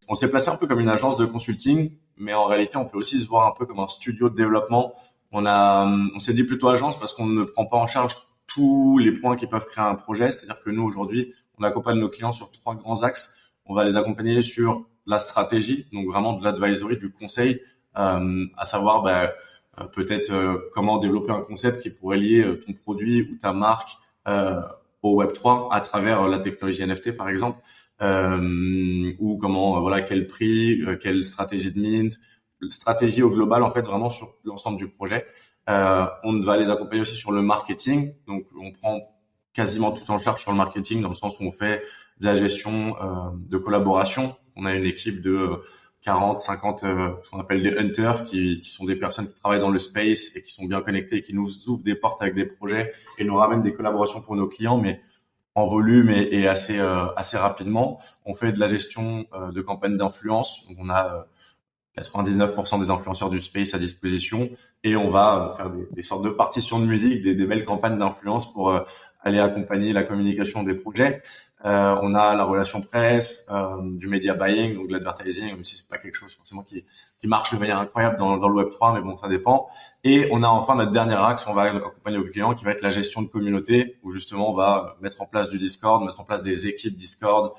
on s'est placé un peu comme une agence de consulting, mais en réalité, on peut aussi se voir un peu comme un studio de développement. On s'est dit plutôt agence parce qu'on ne prend pas en charge tous les points qui peuvent créer un projet. C'est-à-dire que nous, aujourd'hui, on accompagne nos clients sur 3 grands axes. On va les accompagner sur la stratégie, donc vraiment de l'advisory, du conseil, à savoir peut-être comment développer un concept qui pourrait lier ton produit ou ta marque au Web3 à travers la technologie NFT par exemple, ou comment voilà quel prix, quelle stratégie de mint, stratégie au global en fait vraiment sur l'ensemble du projet. On va les accompagner aussi sur le marketing, donc on prend quasiment tout en charge sur le marketing dans le sens où on fait de la gestion de collaboration. On a une équipe de 40, 50, ce qu'on appelle des hunters, qui sont des personnes qui travaillent dans le space et qui sont bien connectées et qui nous ouvrent des portes avec des projets et nous ramènent des collaborations pour nos clients, mais en volume et assez rapidement. On fait de la gestion de campagnes d'influence. Donc on a 99% des influenceurs du space à disposition et on va faire des sortes de partitions de musique, des belles campagnes d'influence pour aller accompagner la communication des projets. On a la relation presse, du media buying, donc de l'advertising, même si c'est pas quelque chose forcément qui marche de manière incroyable dans le Web3, mais bon, ça dépend. Et on a enfin notre dernier axe, on va accompagner nos clients, qui va être la gestion de communauté, où justement on va mettre en place du Discord, mettre en place des équipes Discord,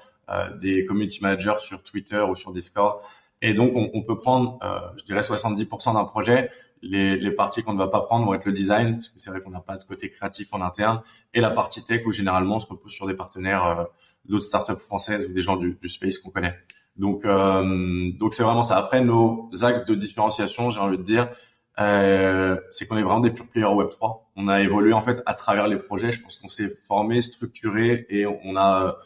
des community managers sur Twitter ou sur Discord. Et donc, on peut prendre, je dirais, 70% d'un projet. Les parties qu'on ne va pas prendre vont être le design, parce que c'est vrai qu'on n'a pas de côté créatif en interne, et la partie tech, où généralement, on se repose sur des partenaires d'autres startups françaises ou des gens du space qu'on connaît. Donc c'est vraiment ça. Après, nos axes de différenciation, j'ai envie de dire, c'est qu'on est vraiment des pure players Web3. On a évolué, en fait, à travers les projets. Je pense qu'on s'est formé, structuré, et on a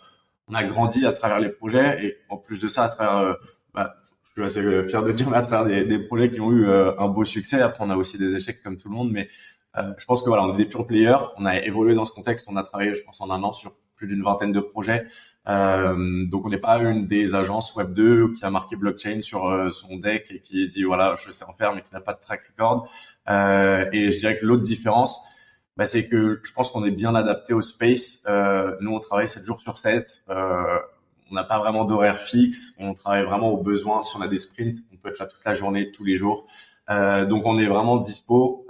grandi à travers les projets. Et en plus de ça, à travers... je suis assez fier de dire, mais à travers des projets qui ont eu un beau succès. Après, on a aussi des échecs comme tout le monde, mais je pense que voilà, on est des pure players. On a évolué dans ce contexte. On a travaillé, je pense, en un an sur plus d'une vingtaine de projets. Donc, on n'est pas une des agences Web 2 qui a marqué blockchain sur son deck et qui dit voilà, je sais en faire, mais qui n'a pas de track record. Et je dirais que l'autre différence, c'est que je pense qu'on est bien adapté au space. Nous, on travaille 7 jours sur 7. On n'a pas vraiment d'horaire fixe. On travaille vraiment aux besoins. Si on a des sprints, on peut être là toute la journée, tous les jours. Donc, on est vraiment dispo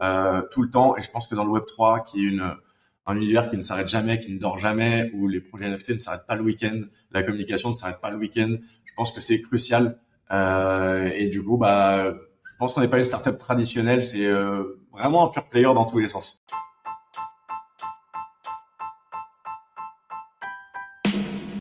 tout le temps. Et je pense que dans le Web3, qui est un univers qui ne s'arrête jamais, qui ne dort jamais, où les projets NFT ne s'arrêtent pas le week-end, la communication ne s'arrête pas le week-end, je pense que c'est crucial. Et du coup, je pense qu'on n'est pas une startup traditionnelle. C'est vraiment un pure player dans tous les sens.